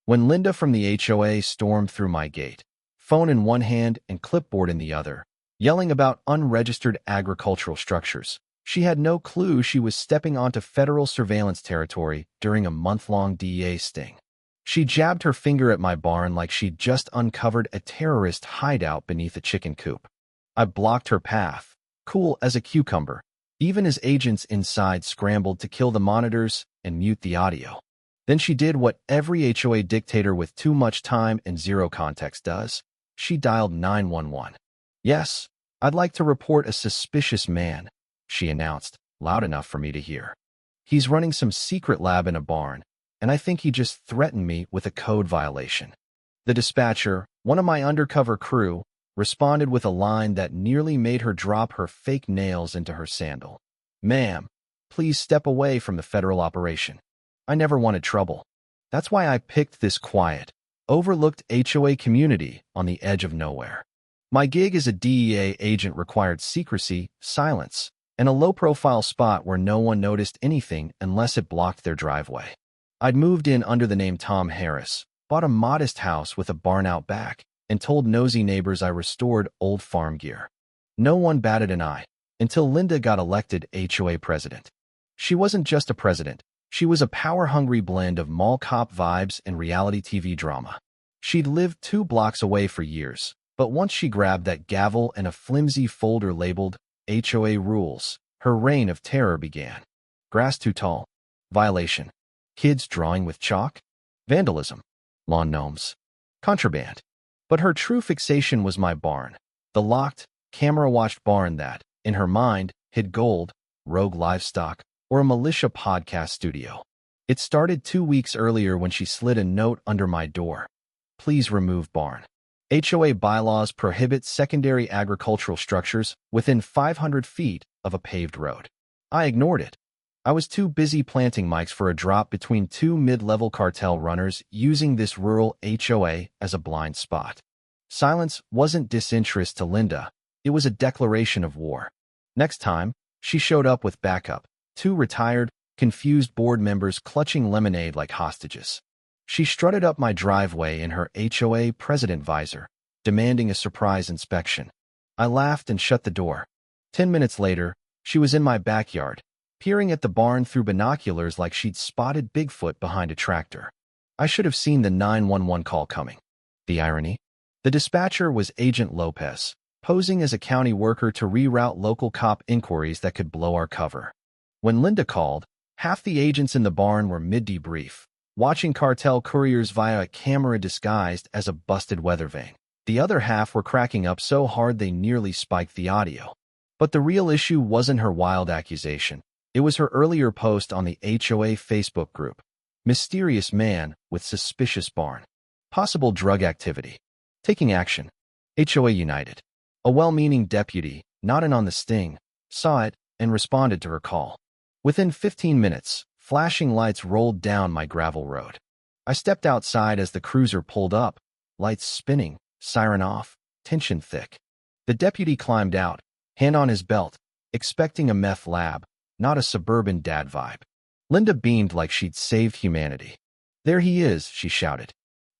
When Linda from the HOA stormed through my gate, phone in one hand and clipboard in the other, yelling about unregistered agricultural structures, she had no clue she was stepping onto federal surveillance territory during a month-long DEA sting. She jabbed her finger at my barn like she'd just uncovered a terrorist hideout beneath a chicken coop. I blocked her path, cool as a cucumber, even as agents inside scrambled to kill the monitors and mute the audio. Then she did what every HOA dictator with too much time and zero context does. She dialed 911. "Yes, I'd like to report a suspicious man," she announced, loud enough for me to hear. "He's running some secret lab in a barn, and I think he just threatened me with a code violation." The dispatcher, one of my undercover crew, responded with a line that nearly made her drop her fake nails into her sandal. "Ma'am, please step away from the federal operation. I never wanted trouble. That's why I picked this quiet, overlooked HOA community on the edge of nowhere. My gig as a DEA agent required secrecy, silence, and a low-profile spot where no one noticed anything unless it blocked their driveway. I'd moved in under the name Tom Harris, bought a modest house with a barn out back, and told nosy neighbors I restored old farm gear. No one batted an eye until Linda got elected HOA president. She wasn't just a president. She was a power-hungry blend of mall cop vibes and reality TV drama. She'd lived 2 blocks away for years, but once she grabbed that gavel and a flimsy folder labeled HOA rules, her reign of terror began. Grass too tall. Violation. Kids drawing with chalk. Vandalism. Lawn gnomes. Contraband. But her true fixation was my barn. The locked, camera-watched barn that, in her mind, hid gold, rogue livestock, or a militia podcast studio. It started 2 weeks earlier when she slid a note under my door. "Please remove barn. HOA bylaws prohibit secondary agricultural structures within 500 feet of a paved road." I ignored it. I was too busy planting mics for a drop between 2 mid-level cartel runners using this rural HOA as a blind spot. Silence wasn't disinterest to Linda. It was a declaration of war. Next time, she showed up with backup. 2 retired, confused board members clutching lemonade like hostages. She strutted up my driveway in her HOA president visor, demanding a surprise inspection. I laughed and shut the door. 10 minutes later, she was in my backyard, peering at the barn through binoculars like she'd spotted Bigfoot behind a tractor. I should have seen the 911 call coming. The irony? The dispatcher was Agent Lopez, posing as a county worker to reroute local cop inquiries that could blow our cover. When Linda called, half the agents in the barn were mid-debrief, watching cartel couriers via a camera disguised as a busted weather vane. The other half were cracking up so hard they nearly spiked the audio. But the real issue wasn't her wild accusation. It was her earlier post on the HOA Facebook group. Mysterious man with suspicious barn. Possible drug activity. Taking action. HOA United. A well-meaning deputy, not in on the sting, saw it and responded to her call. Within 15 minutes, flashing lights rolled down my gravel road. I stepped outside as the cruiser pulled up, lights spinning, siren off, tension thick. The deputy climbed out, hand on his belt, expecting a meth lab, not a suburban dad vibe. Linda beamed like she'd saved humanity. "There he is," she shouted.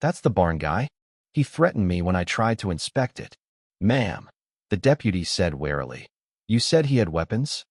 "That's the barn guy. He threatened me when I tried to inspect it." "Ma'am," the deputy said warily. "You said he had weapons?"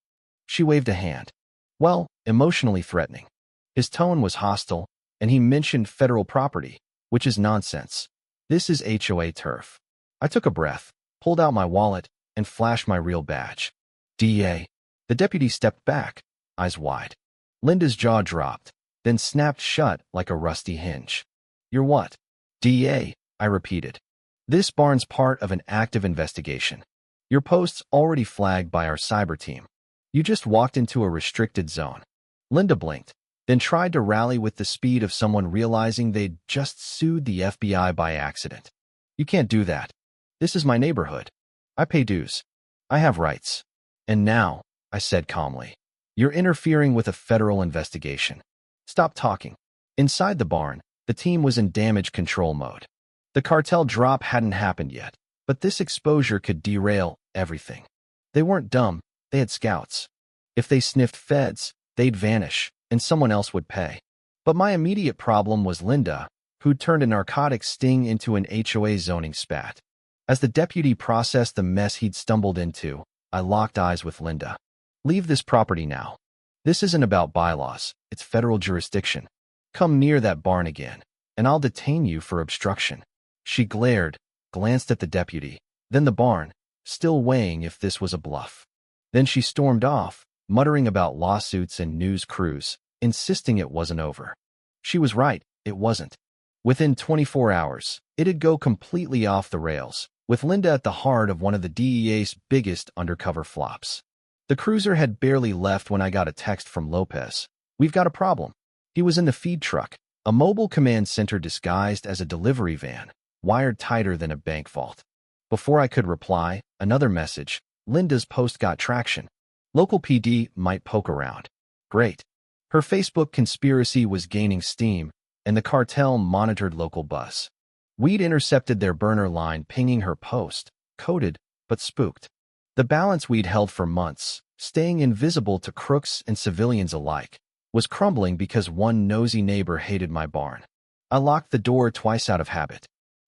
She waved a hand. "Well, emotionally threatening. His tone was hostile, and he mentioned federal property, which is nonsense. This is HOA turf." I took a breath, pulled out my wallet, and flashed my real badge. "DEA." The deputy stepped back, eyes wide. Linda's jaw dropped, then snapped shut like a rusty hinge. "You're what?" "DEA," I repeated. "This barn's part of an active investigation. Your post's already flagged by our cyber team. You just walked into a restricted zone." Linda blinked, then tried to rally with the speed of someone realizing they'd just sued the FBI by accident. "You can't do that. This is my neighborhood. I pay dues. I have rights." "And now," I said calmly, "you're interfering with a federal investigation. Stop talking." Inside the barn, the team was in damage control mode. The cartel drop hadn't happened yet, but this exposure could derail everything. They weren't dumb. They had scouts. If they sniffed feds, they'd vanish, and someone else would pay. But my immediate problem was Linda, who'd turned a narcotics sting into an HOA zoning spat. As the deputy processed the mess he'd stumbled into, I locked eyes with Linda. Leave this property now. This isn't about bylaws, it's federal jurisdiction. Come near that barn again, and I'll detain you for obstruction. She glared, glanced at the deputy, then the barn, still weighing if this was a bluff. Then she stormed off, muttering about lawsuits and news crews, insisting it wasn't over. She was right, it wasn't. Within 24 hours, it'd go completely off the rails, with Linda at the heart of one of the DEA's biggest undercover flops. The cruiser had barely left when I got a text from Lopez. We've got a problem. He was in the feed truck, a mobile command center disguised as a delivery van, wired tighter than a bank vault. Before I could reply, another message. Linda's post got traction. Local PD might poke around. Great. Her Facebook conspiracy was gaining steam, and the cartel monitored local buzz. We'd intercepted their burner line pinging her post, coded, but spooked. The balance we'd held for months, staying invisible to crooks and civilians alike, was crumbling because one nosy neighbor hated my barn. I locked the door twice out of habit.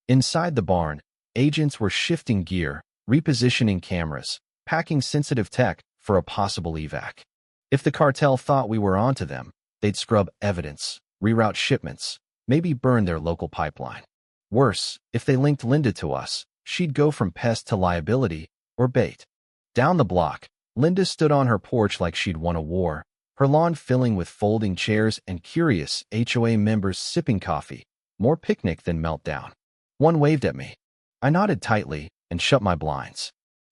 Inside the barn, agents were shifting gear, repositioning cameras, packing sensitive tech for a possible evac. If the cartel thought we were onto them, they'd scrub evidence, reroute shipments, maybe burn their local pipeline. Worse, if they linked Linda to us, she'd go from pest to liability or bait. Down the block, Linda stood on her porch like she'd won a war, her lawn filling with folding chairs and curious HOA members sipping coffee, more picnic than meltdown. One waved at me. I nodded tightly and shut my blinds.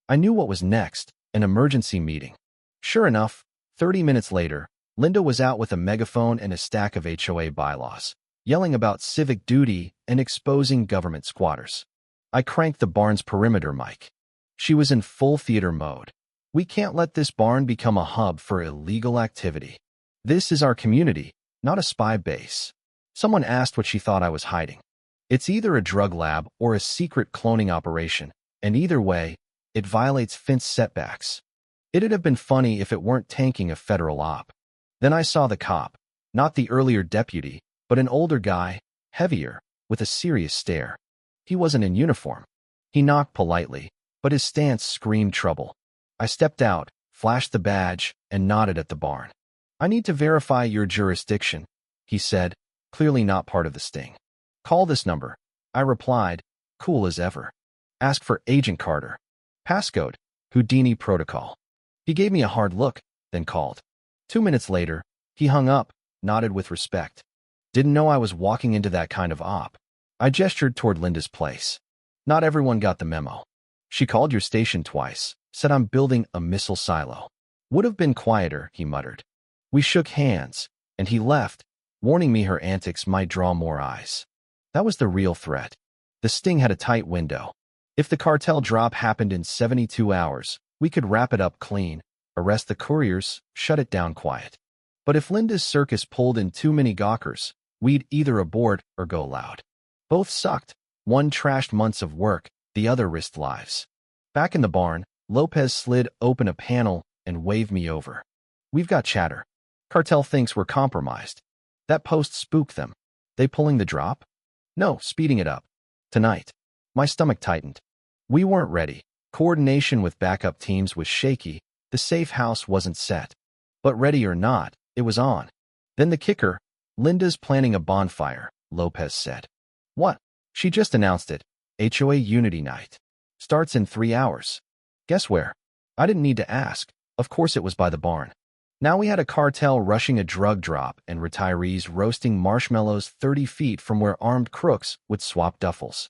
I knew what was next, an emergency meeting. Sure enough, 30 minutes later, Linda was out with a megaphone and a stack of HOA bylaws, yelling about civic duty and exposing government squatters. I cranked the barn's perimeter mic. She was in full theater mode. We can't let this barn become a hub for illegal activity. This is our community, not a spy base. Someone asked what she thought I was hiding. It's either a drug lab or a secret cloning operation, and either way, it violates fence setbacks. It'd have been funny if it weren't tanking a federal op. Then I saw the cop, not the earlier deputy, but an older guy, heavier, with a serious stare. He wasn't in uniform. He knocked politely, but his stance screamed trouble. I stepped out, flashed the badge, and nodded at the barn. I need to verify your jurisdiction, he said, clearly not part of the sting. Call this number. I replied, cool as ever. Ask for Agent Carter. Passcode, Houdini protocol. He gave me a hard look, then called. 2 minutes later, he hung up, nodded with respect. Didn't know I was walking into that kind of op. I gestured toward Linda's place. Not everyone got the memo. She called your station twice, said I'm building a missile silo. Would have been quieter, he muttered. We shook hands, and he left, warning me her antics might draw more eyes. That was the real threat. The sting had a tight window. If the cartel drop happened in 72 hours, we could wrap it up clean, arrest the couriers, shut it down quiet. But if Linda's circus pulled in too many gawkers, we'd either abort or go loud. Both sucked. One trashed months of work, the other risked lives. Back in the barn, Lopez slid open a panel and waved me over. We've got chatter. Cartel thinks we're compromised. That post spooked them. They pulling the drop? No, speeding it up. Tonight. My stomach tightened. We weren't ready. Coordination with backup teams was shaky. The safe house wasn't set. But ready or not, it was on. Then the kicker. Linda's planning a bonfire, Lopez said. What? She just announced it. HOA Unity Night. Starts in 3 hours. Guess where? I didn't need to ask. Of course it was by the barn. Now we had a cartel rushing a drug drop and retirees roasting marshmallows 30 feet from where armed crooks would swap duffels.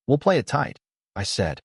We'll play it tight, I said.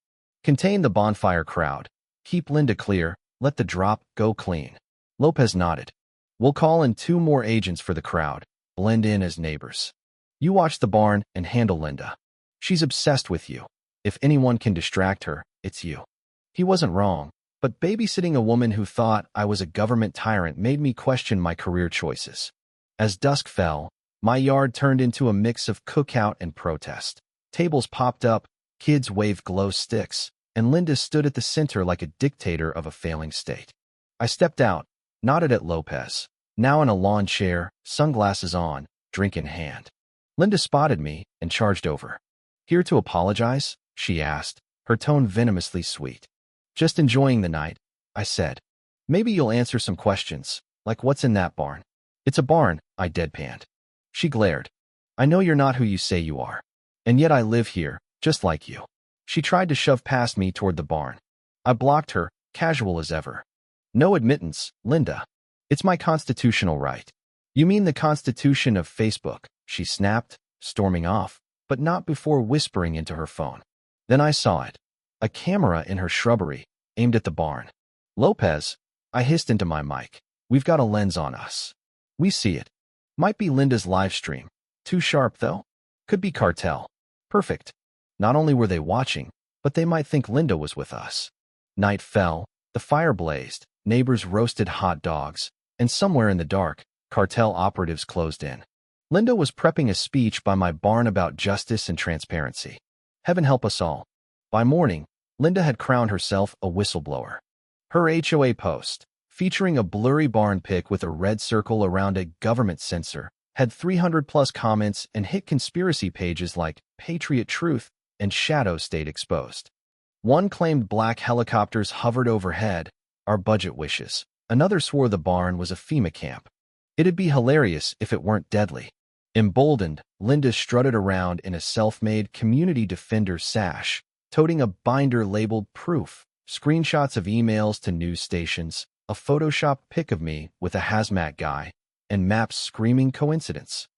Contain the bonfire crowd. Keep Linda clear. Let the drop go clean. Lopez nodded. We'll call in 2 more agents for the crowd. Blend in as neighbors. You watch the barn and handle Linda. She's obsessed with you. If anyone can distract her, it's you. He wasn't wrong, but babysitting a woman who thought I was a government tyrant made me question my career choices. As dusk fell, my yard turned into a mix of cookout and protest. Tables popped up, kids waved glow sticks, and Linda stood at the center like a dictator of a failing state. I stepped out, nodded at Lopez, now in a lawn chair, sunglasses on, drink in hand. Linda spotted me and charged over. "Here to apologize?" she asked, her tone venomously sweet. "Just enjoying the night," I said. "Maybe you'll answer some questions, like what's in that barn?" "It's a barn," I deadpanned. She glared. "I know you're not who you say you are. And yet I live here, just like you." She tried to shove past me toward the barn. I blocked her, casual as ever. "No admittance, Linda. It's my constitutional right." "You mean the Constitution of Facebook," she snapped, storming off, but not before whispering into her phone. Then I saw it. A camera in her shrubbery, aimed at the barn. "Lopez," I hissed into my mic. "We've got a lens on us. We see it. Might be Linda's live stream. Too sharp, though? Could be cartel. Perfect. Not only were they watching, but they might think Linda was with us." Night fell, the fire blazed, neighbors roasted hot dogs, and somewhere in the dark, cartel operatives closed in. Linda was prepping a speech by my barn about justice and transparency. Heaven help us all. By morning, Linda had crowned herself a whistleblower. Her HOA post, featuring a blurry barn pic with a red circle around a government censor, had 300+ comments and hit conspiracy pages like Patriot Truth and Shadow State Exposed. One claimed black helicopters hovered overhead, our budget wishes. Another swore the barn was a FEMA camp. It'd be hilarious if it weren't deadly. Emboldened, Linda strutted around in a self-made community defender sash, toting a binder labeled Proof, screenshots of emails to news stations, a Photoshop pic of me with a hazmat guy, and maps screaming coincidence.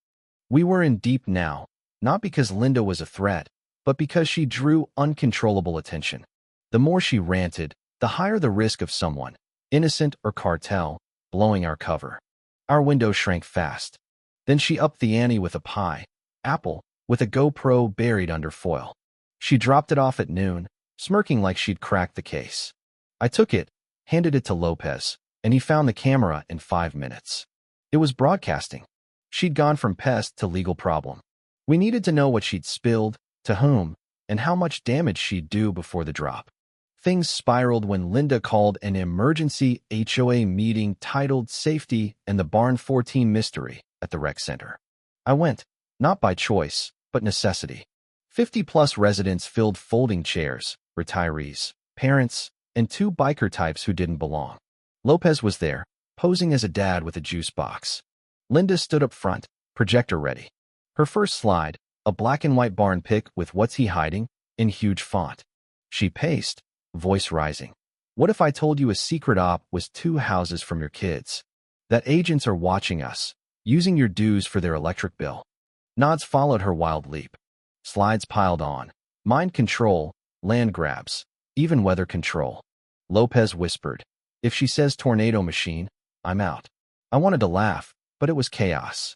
We were in deep now, not because Linda was a threat, but because she drew uncontrollable attention. The more she ranted, the higher the risk of someone, innocent or cartel, blowing our cover. Our window shrank fast. Then she upped the ante with a pie, apple, with a GoPro buried under foil. She dropped it off at noon, smirking like she'd cracked the case. I took it, handed it to Lopez, and he found the camera in 5 minutes. It was broadcasting. She'd gone from pest to legal problem. We needed to know what she'd spilled, to whom, and how much damage she'd do before the drop. Things spiraled when Linda called an emergency HOA meeting titled Safety and the Barn 14 Mystery at the rec center. I went, not by choice, but necessity. 50+ residents filled folding chairs, retirees, parents, and 2 biker types who didn't belong. Lopez was there, posing as a dad with a juice box. Linda stood up front, projector ready. Her first slide, a black and white barn pic with "What's he hiding?" in huge font. She paced, voice rising. "What if I told you a secret op was 2 houses from your kids? That agents are watching us, using your dues for their electric bill?" Nods followed her wild leap. Slides piled on. Mind control, land grabs, even weather control. Lopez whispered, "If she says tornado machine, I'm out." I wanted to laugh, but it was chaos.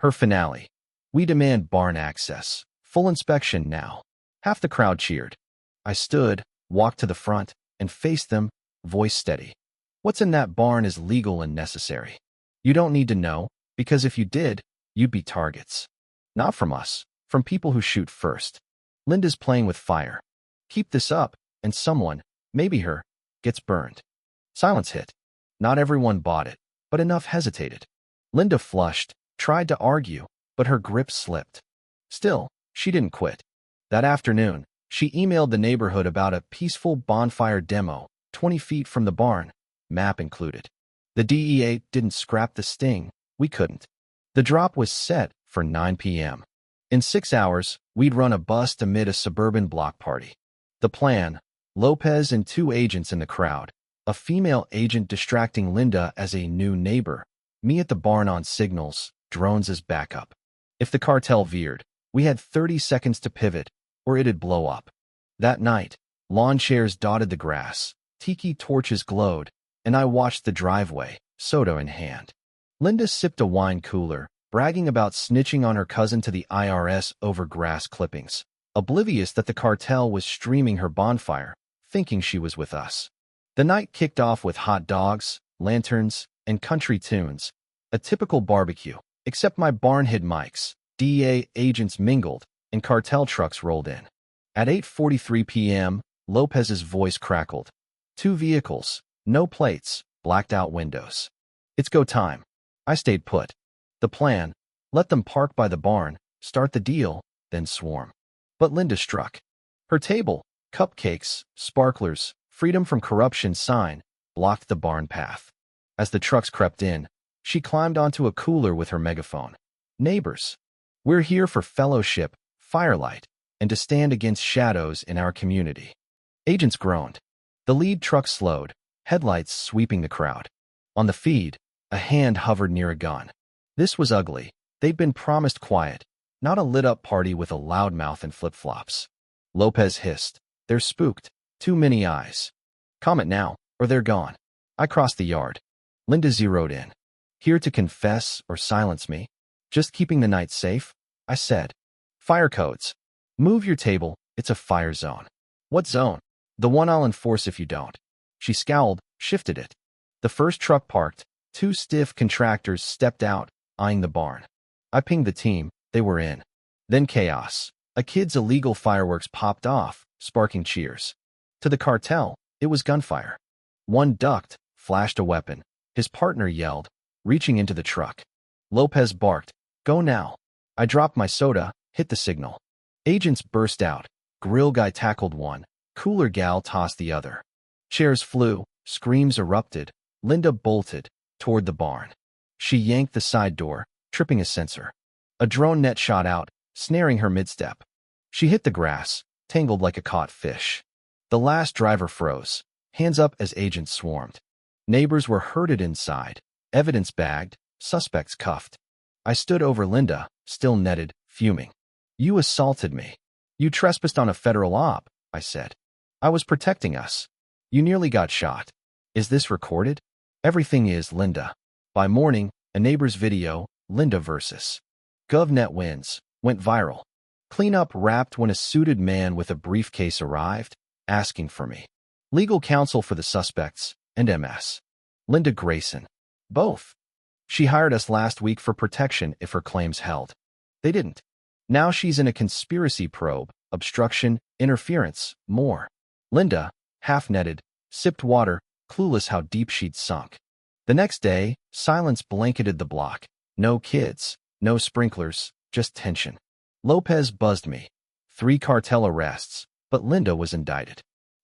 Her finale. "We demand barn access. Full inspection now." Half the crowd cheered. I stood, walked to the front, and faced them, voice steady. "What's in that barn is legal and necessary. You don't need to know, because if you did, you'd be targets. Not from us, from people who shoot first. Linda's playing with fire. Keep this up, and someone, maybe her, gets burned." Silence hit. Not everyone bought it, but enough hesitated. Linda flushed, tried to argue, but her grip slipped. Still, she didn't quit. That afternoon, she emailed the neighborhood about a peaceful bonfire demo, 20 feet from the barn, map included. The DEA didn't scrap the sting, we couldn't. The drop was set for 9 p.m. In 6 hours, we'd run a bust amid a suburban block party. The plan: Lopez and 2 agents in the crowd, a female agent distracting Linda as a new neighbor, me at the barn on signals, drones as backup. If the cartel veered, we had 30 seconds to pivot, or it'd blow up. That night, lawn chairs dotted the grass, tiki torches glowed, and I watched the driveway, soda in hand. Linda sipped a wine cooler, bragging about snitching on her cousin to the IRS over grass clippings, oblivious that the cartel was streaming her bonfire, thinking she was with us. The night kicked off with hot dogs, lanterns, and country tunes, a typical barbecue, except my barn hid mics. DEA agents mingled, and cartel trucks rolled in. At 8:43 p.m., Lopez's voice crackled. 2 vehicles, no plates, blacked out windows. "It's go time." I stayed put. The plan: let them park by the barn, start the deal, then swarm. But Linda struck. Her table, cupcakes, sparklers, freedom from corruption sign, blocked the barn path. As the trucks crept in, she climbed onto a cooler with her megaphone. Neighbors, we're here for fellowship, firelight, and to stand against shadows in our community. Agents groaned. The lead truck slowed, headlights sweeping the crowd. On the feed, a hand hovered near a gun. This was ugly. They'd been promised quiet, not a lit-up party with a loudmouth and flip-flops. Lopez hissed. They're spooked. Too many eyes. Comment now, or they're gone. I crossed the yard. Linda zeroed in. Here to confess or silence me? Just keeping the night safe? I said. Fire codes. Move your table. It's a fire zone. What zone? The one I'll enforce if you don't. She scowled, shifted it. The first truck parked. 2 stiff contractors stepped out, eyeing the barn. I pinged the team. They were in. Then chaos. A kid's illegal fireworks popped off, sparking cheers. To the cartel, it was gunfire. One ducked, flashed a weapon. His partner yelled, reaching into the truck. Lopez barked, go now. I dropped my soda, hit the signal. Agents burst out. Grill guy tackled one. Cooler gal tossed the other. Chairs flew. Screams erupted. Linda bolted toward the barn. She yanked the side door, tripping a sensor. A drone net shot out, snaring her mid-step. She hit the grass, tangled like a caught fish. The last driver froze, hands up as agents swarmed. Neighbors were herded inside, evidence bagged, suspects cuffed. I stood over Linda, still netted, fuming. You assaulted me. You trespassed on a federal op, I said. I was protecting us. You nearly got shot. Is this recorded? Everything is, Linda. By morning, a neighbor's video, Linda versus GovNet wins, went viral. Cleanup wrapped when a suited man with a briefcase arrived, asking for me. Legal counsel for the suspects, and MS. Linda Grayson. Both. She hired us last week for protection if her claims held. They didn't. Now she's in a conspiracy probe, obstruction, interference, more. Linda, half-netted, sipped water, clueless how deep she'd sunk. The next day, silence blanketed the block. No kids, no sprinklers, just tension. Lopez buzzed me. 3 cartel arrests, but Linda was indicted.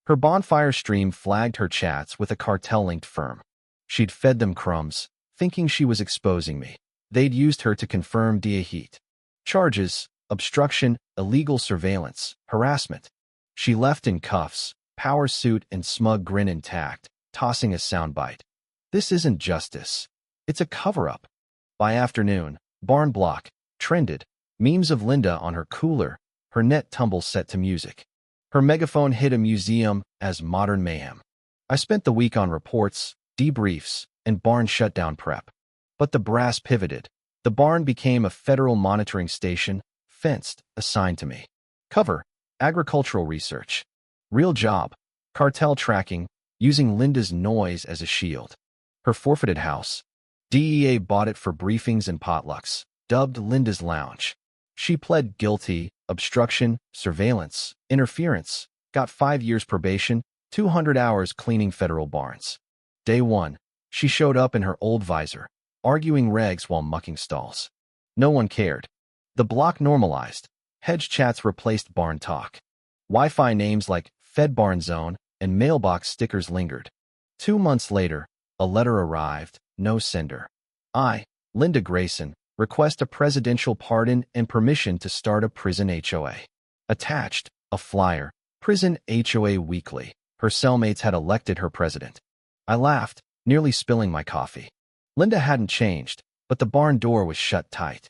Her bonfire stream flagged her chats with a cartel-linked firm. She'd fed them crumbs, thinking she was exposing me. They'd used her to confirm DEA heat. Charges, obstruction, illegal surveillance, harassment. She left in cuffs, power suit and smug grin intact, tossing a soundbite. This isn't justice. It's a cover-up. By afternoon, barn block, trended. Memes of Linda on her cooler, her net tumble set to music. Her megaphone hit a museum as modern mayhem. I spent the week on reports, debriefs, and barn shutdown prep. But the brass pivoted. The barn became a federal monitoring station, fenced, assigned to me. Cover, agricultural research. Real job, cartel tracking, using Linda's noise as a shield. Her forfeited house. DEA bought it for briefings and potlucks, dubbed Linda's Lounge. She pled guilty, obstruction, surveillance, interference, got 5 years probation, 200 hours cleaning federal barns. Day 1, she showed up in her old visor, arguing regs while mucking stalls. No one cared. The block normalized. Hedge chats replaced barn talk. Wi-Fi names like Fed Barn Zone and mailbox stickers lingered. 2 months later, a letter arrived, no sender. I, Linda Grayson, request a presidential pardon and permission to start a prison HOA. Attached, a flyer, Prison HOA Weekly. Her cellmates had elected her president. I laughed, nearly spilling my coffee. Linda hadn't changed, but the barn door was shut tight.